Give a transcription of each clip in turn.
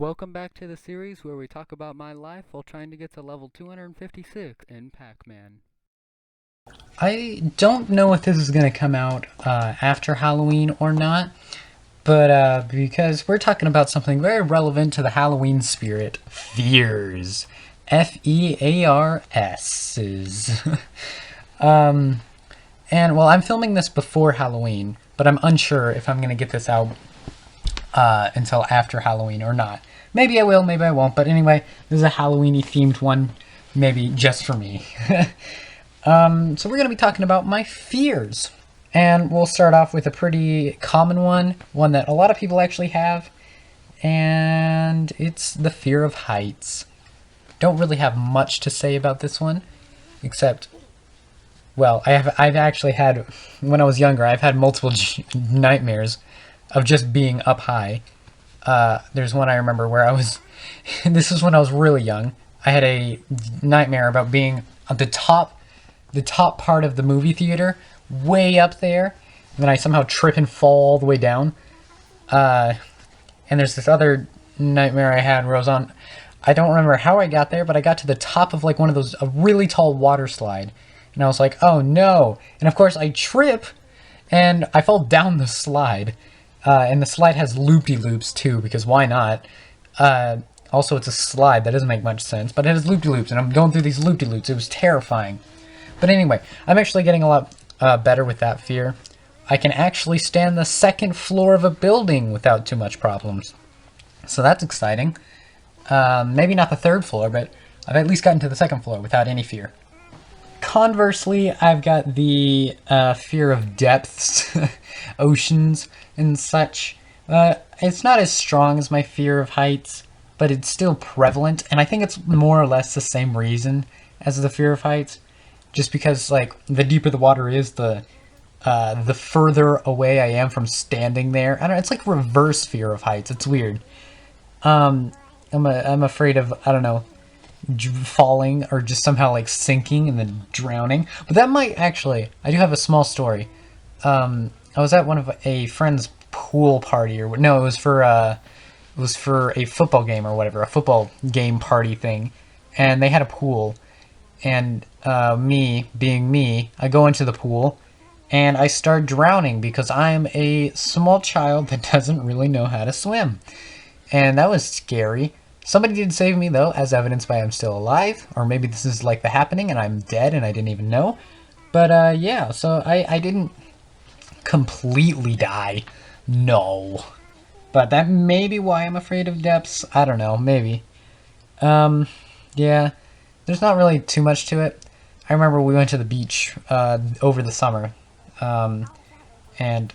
Welcome back to the series where we talk about my life while trying to get to level 256 in Pac-Man. I don't know if this is going to come out after Halloween or not, but because we're talking about something very relevant to the Halloween spirit, fears. Fears. um, and well, I'm filming this before Halloween, but I'm unsure if I'm going to get this out until after Halloween or not. Maybe I will, maybe I won't, but anyway, this is a Halloween-y themed one, maybe just for me. So we're going to be talking about my fears. And we'll start off with a pretty common one that a lot of people actually have, and it's the fear of heights. Don't really have much to say about this one, except, well, I've actually had, when I was younger, I've had multiple nightmares of just being up high. There's one I remember where I was, this is when I was really young, I had a nightmare about being at the top part of the movie theater, way up there, and then I somehow trip and fall all the way down. And there's this other nightmare I had where I was on, I don't remember how I got there, but I got to the top of like one of those, a really tall water slide, and I was like, oh no, and of course I trip, and I fall down the slide, and the slide has loopy-loops too, because why not? Also, it's a slide, that doesn't make much sense, but it has loopy-loops, and I'm going through these loopy-loops, it was terrifying. But anyway, I'm actually getting a lot better with that fear. I can actually stand the second floor of a building without too much problems. So that's exciting. Maybe not the third floor, but I've at least gotten to the second floor without any fear. Conversely, I've got the fear of depths, oceans, and such. It's not as strong as my fear of heights, but it's still prevalent, and I think it's more or less the same reason as the fear of heights. Just because, like, the deeper the water is, the further away I am from standing there. I don't know, it's like reverse fear of heights. It's weird. I'm afraid of, I don't know, falling or just somehow, like, sinking and then drowning. But that might actually, I do have a small story. I was at one of a friend's pool party, or no, it was for a football game or whatever, a football game party thing. And they had a pool. And me, being me, I go into the pool, and I start drowning because I'm a small child that doesn't really know how to swim. And that was scary. Somebody did save me, though, as evidenced by I'm still alive, or maybe this is like the happening and I'm dead and I didn't even know. But yeah, so I didn't completely die. No. But that may be why I'm afraid of depths. I don't know, maybe. Yeah. There's not really too much to it. I remember we went to the beach over the summer, and I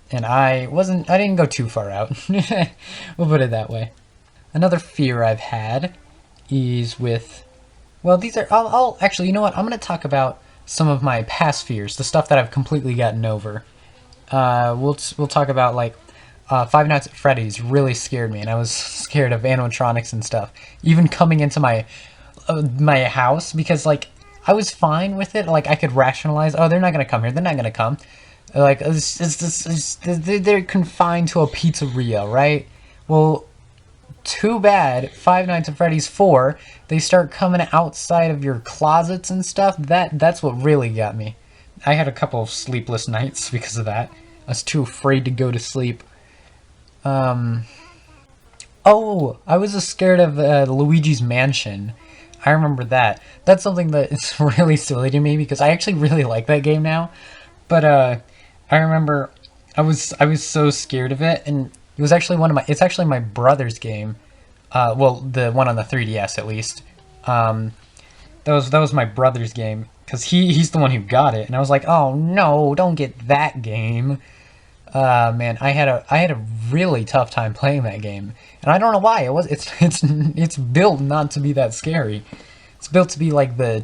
didn't go too far out. We'll put it that way. Another fear I've had is with, well, these are, I'll actually, you know what? I'm going to talk about some of my past fears, the stuff that I've completely gotten over. We'll talk about, like, Five Nights at Freddy's really scared me, and I was scared of animatronics and stuff. Even coming into my house, because, like, I was fine with it. Like, I could rationalize, oh, they're not gonna come here. They're not gonna come. Like, they're confined to a pizzeria, right? Well, too bad. Five Nights at Freddy's 4, they start coming outside of your closets and stuff. That's what really got me. I had a couple of sleepless nights because of that. I was too afraid to go to sleep. Oh, I was scared of Luigi's Mansion. I remember that. That's something that is really silly to me because I actually really like that game now. But I remember I was so scared of it, and it was actually it's actually my brother's game. Well, the one on the 3DS at least. That was my brother's game because he's the one who got it, and I was like, oh no, don't get that game. Man, I had a really tough time playing that game, and I don't know why. It's built not to be that scary. It's built to be like the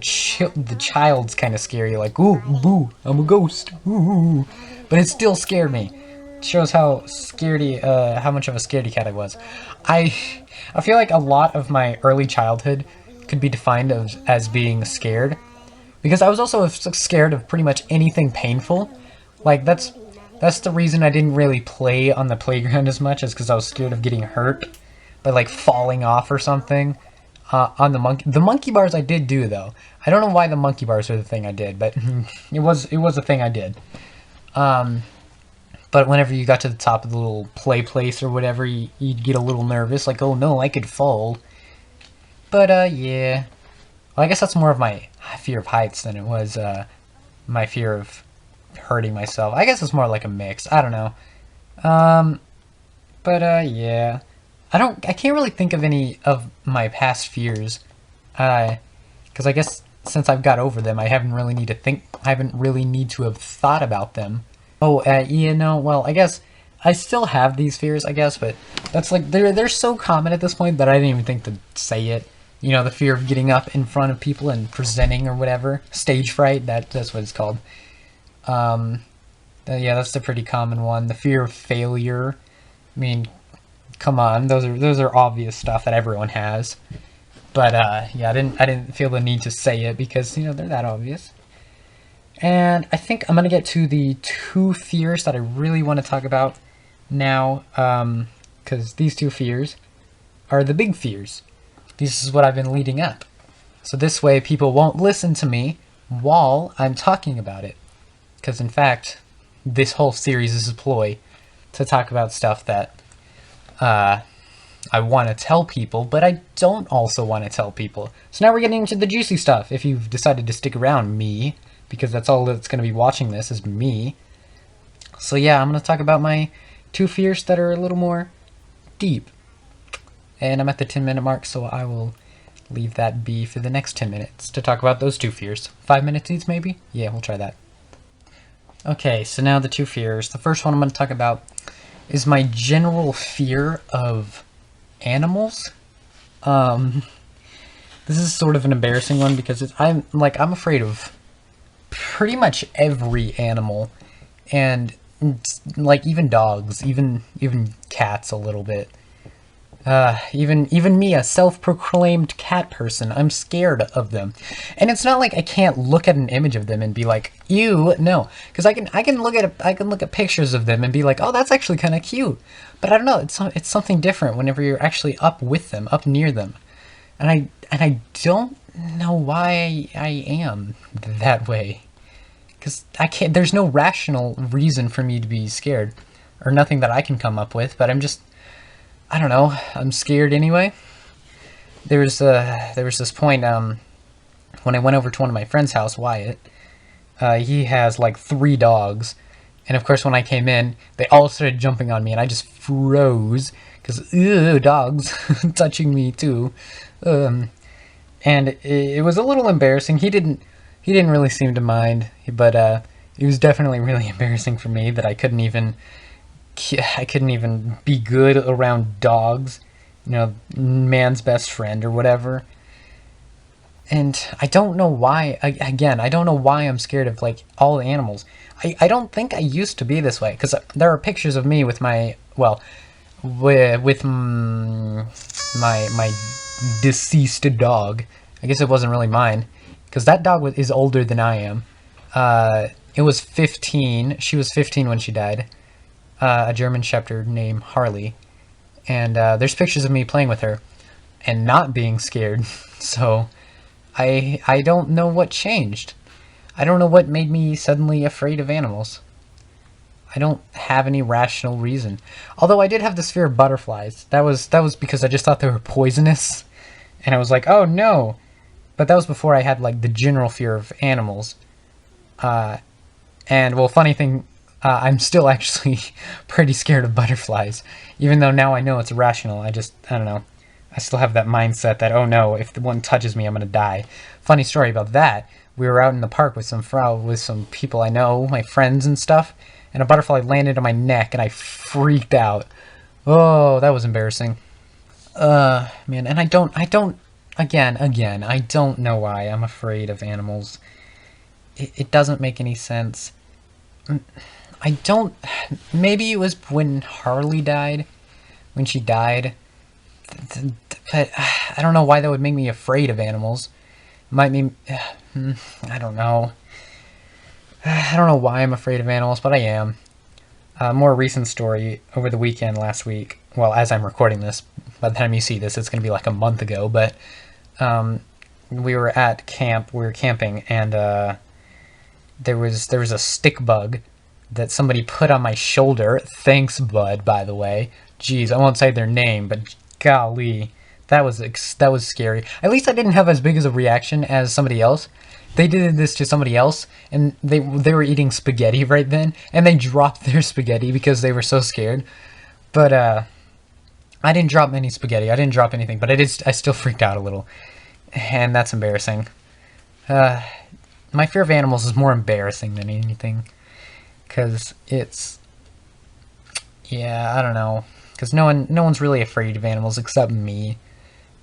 child's kind of scary, like ooh boo, I'm a ghost, ooh, but it still scared me. It shows how how much of a scaredy cat I was. I I feel like a lot of my early childhood could be defined as being scared, because I was also scared of pretty much anything painful. Like That's the reason I didn't really play on the playground as much, is because I was scared of getting hurt by like falling off or something. On the monkey bars I did do though. I don't know why the monkey bars are the thing I did, but it was a thing I did. But whenever you got to the top of the little play place or whatever, you'd get a little nervous, like, oh no, I could fall. But yeah. Well, I guess that's more of my fear of heights than it was my fear of hurting myself. I guess it's more like a mix. I don't know. But yeah. I can't really think of any of my past fears. Because I guess since I've got over them, I haven't really need to have thought about them. Oh, you know, well, I guess I still have these fears, I guess, but that's like, they're so common at this point that I didn't even think to say it. You know, the fear of getting up in front of people and presenting or whatever. Stage fright, that's what it's called. Yeah, that's a pretty common one. The fear of failure. I mean, come on, those are obvious stuff that everyone has. But yeah, I didn't feel the need to say it because, you know, they're that obvious. And I think I'm gonna get to the two fears that I really want to talk about now, because these two fears are the big fears. This is what I've been leading up. So this way people won't listen to me while I'm talking about it. Because in fact, this whole series is a ploy to talk about stuff that I want to tell people, but I don't also want to tell people. So now we're getting into the juicy stuff. If you've decided to stick around, me, because that's all that's going to be watching this is me. So yeah, I'm going to talk about my two fears that are a little more deep. And I'm at the 10-minute mark, so I will leave that be for the next 10 minutes to talk about those two fears. 5 minutes each, maybe? Yeah, we'll try that. Okay, so now the two fears. The first one I'm going to talk about is my general fear of animals. This is sort of an embarrassing one because I'm afraid of pretty much every animal, and like even dogs, even cats a little bit. Even me, a self-proclaimed cat person, I'm scared of them. And it's not like I can't look at an image of them and be like, ew, no. Because I can look at pictures of them and be like, oh, that's actually kind of cute. But I don't know, it's something different whenever you're actually up with them, up near them. And I don't know why I am that way. Because there's no rational reason for me to be scared. Or nothing that I can come up with, but I don't know, I'm scared anyway. There was this point, when I went over to one of my friend's house, Wyatt. He has like 3 dogs. And of course when I came in, they all started jumping on me and I just froze. Because, ew, dogs touching me too. And it was a little embarrassing. He didn't really seem to mind. But it was definitely really embarrassing for me that I couldn't even be good around dogs, you know, man's best friend or whatever. And I don't know why, again, I don't know why I'm scared of, like, all the animals. I don't think I used to be this way, because there are pictures of me with my, well, with my deceased dog. I guess it wasn't really mine, because that dog is older than I am. It was 15, she was 15 when she died. A German Shepherd named Harley, and there's pictures of me playing with her and not being scared. So I don't know what changed. I don't know what made me suddenly afraid of animals. I don't have any rational reason. Although I did have this fear of butterflies. That was because I just thought they were poisonous, and I was like, oh no. But that was before I had like the general fear of animals. And well, funny thing. I'm still actually pretty scared of butterflies, even though now I know it's irrational. I don't know. I still have that mindset that, oh no, if the one touches me, I'm gonna die. Funny story about that. We were out in the park with some people I know, my friends and stuff, and a butterfly landed on my neck, and I freaked out. Oh, that was embarrassing. Man, and I don't, again, I don't know why I'm afraid of animals. It doesn't make any sense. Maybe it was when Harley died, when she died, but I don't know why that would make me afraid of animals. Might mean, I don't know. I don't know why I'm afraid of animals, but I am. A more recent story over the weekend last week. Well, as I'm recording this, by the time you see this, it's going to be like a month ago. But we were at camp. We were camping, and there was a stick bug that somebody put on my shoulder. Thanks, bud. By the way, jeez, I won't say their name, but golly, that was scary. At least I didn't have as big as a reaction as somebody else. They did this to somebody else, and they were eating spaghetti right then, and they dropped their spaghetti because they were so scared. But I didn't drop any spaghetti. I didn't drop anything, but I still freaked out a little, and that's embarrassing. My fear of animals is more embarrassing than anything, because it's, yeah, I don't know, because no one's really afraid of animals except me.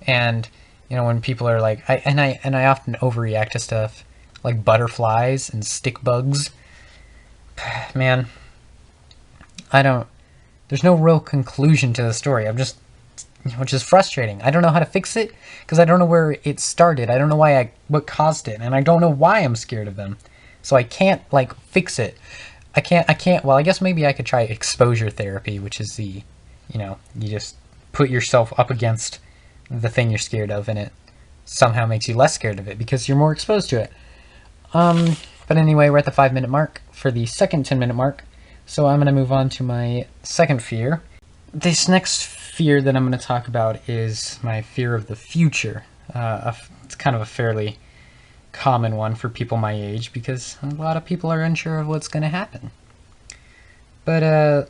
And you know, when people are like, I often overreact to stuff like butterflies and stick bugs. Man, there's no real conclusion to the story. Which is frustrating. I don't know how to fix it because I don't know where it started. I don't know what caused it, and I don't know why I'm scared of them. So I can't like fix it. I can't. Well, I guess maybe I could try exposure therapy, which is you just put yourself up against the thing you're scared of, and it somehow makes you less scared of it because you're more exposed to it. But anyway, we're at the 5-minute mark for the second 10-minute mark, so I'm going to move on to my second fear. This next fear that I'm going to talk about is my fear of the future. It's kind of a fairly common one for people my age because a lot of people are unsure of what's going to happen. But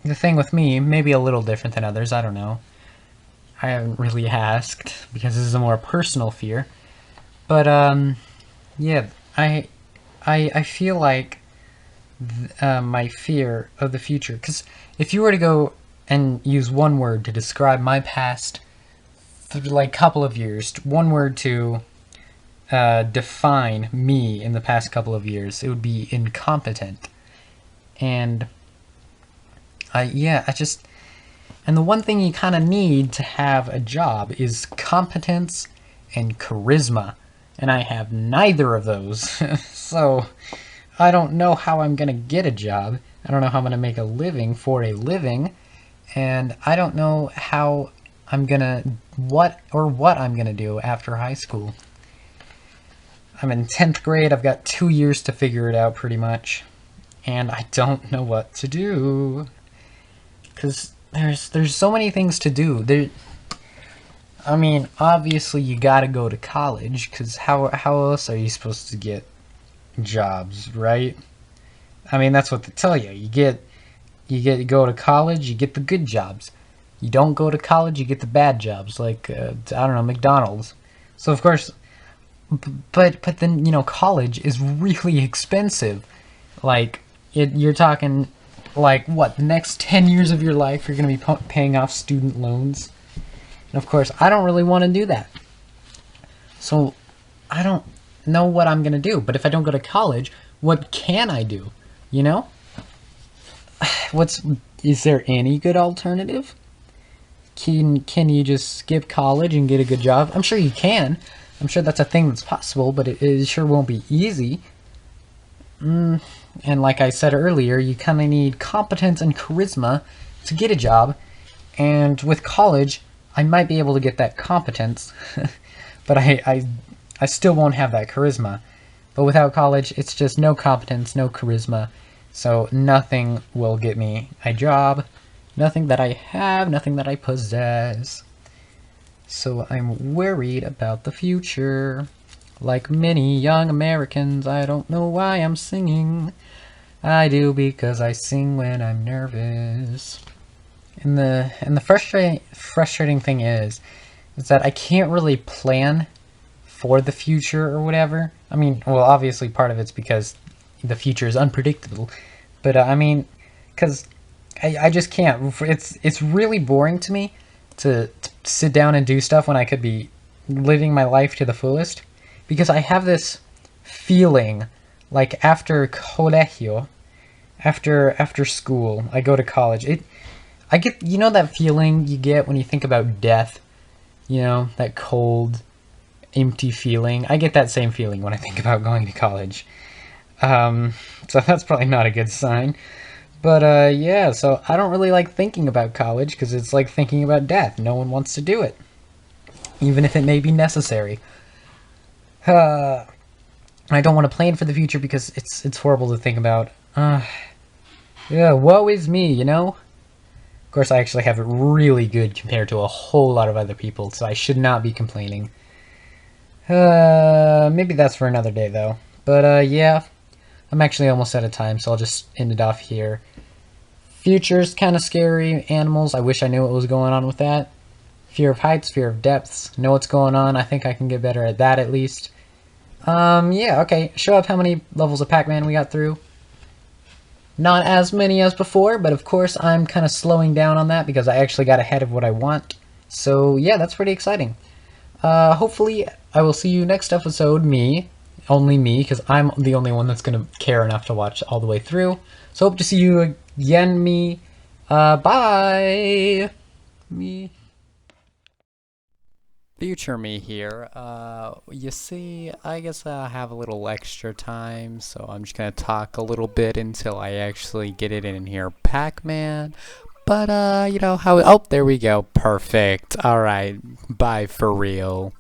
the thing with me, maybe a little different than others, I don't know. I haven't really asked because this is a more personal fear. But yeah, I feel like my fear of the future, because if you were to go and use one word to describe my past like couple of years, one word to define me in the past couple of years, it would be incompetent. And and the one thing you kind of need to have a job is competence and charisma. And I have neither of those. So I don't know how I'm going to get a job. I don't know how I'm going to make a living for a living. And I don't know how I'm going to, what I'm going to do after high school. I'm in 10th grade. I've got 2 years to figure it out pretty much. And I don't know what to do. Because there's so many things to do. I mean, obviously you gotta go to college, because how else are you supposed to get jobs, right? I mean, that's what they tell you. You go to college, you get the good jobs. You don't go to college, you get the bad jobs, like, I don't know, McDonald's. So, of course, but then, you know, college is really expensive. Like, you're talking, like, what, the next 10 years of your life you're going to be paying off student loans? And of course, I don't really want to do that. So, I don't know what I'm going to do. But if I don't go to college, what can I do? You know? Is there any good alternative? Can you just skip college and get a good job? I'm sure you can. I'm sure that's a thing that's possible, but it sure won't be easy. And like I said earlier, you kind of need competence and charisma to get a job. And with college, I might be able to get that competence, but I still won't have that charisma. But without college, it's just no competence, no charisma. So nothing will get me a job. Nothing that I have, nothing that I possess. So I'm worried about the future. Like many young Americans, I don't know why I'm singing. I do because I sing when I'm nervous. And the frustrating thing is that I can't really plan for the future or whatever. I mean, well, obviously part of it's because the future is unpredictable. But I mean, because I just can't. It's really boring to me to sit down and do stuff when I could be living my life to the fullest. Because I have this feeling like after colegio, after school, I go to college. I get, you know, that feeling you get when you think about death, you know, that cold, empty feeling. I get that same feeling when I think about going to college. So that's probably not a good sign. But yeah, so I don't really like thinking about college because it's like thinking about death. No one wants to do it, even if it may be necessary. Uh, I don't want to plan for the future because it's horrible to think about. Yeah, woe is me, you know? Of course, I actually have it really good compared to a whole lot of other people, so I should not be complaining. Maybe that's for another day, though. But, yeah, I'm actually almost out of time, so I'll just end it off here. Future's kind of scary. Animals, I wish I knew what was going on with that. Fear of heights, fear of depths. Know what's going on. I think I can get better at that at least. Yeah, okay. Show up how many levels of Pac-Man we got through. Not as many as before, but of course I'm kind of slowing down on that because I actually got ahead of what I want. So yeah, that's pretty exciting. Hopefully I will see you next episode, only me, because I'm the only one that's going to care enough to watch all the way through. So hope to see you again, me. Bye! Me. Future me here. You see, I guess I have a little extra time, so I'm just gonna talk a little bit until I actually get it in here. Pac-Man. But, you know how. Oh, there we go. Perfect. Alright. Bye for real.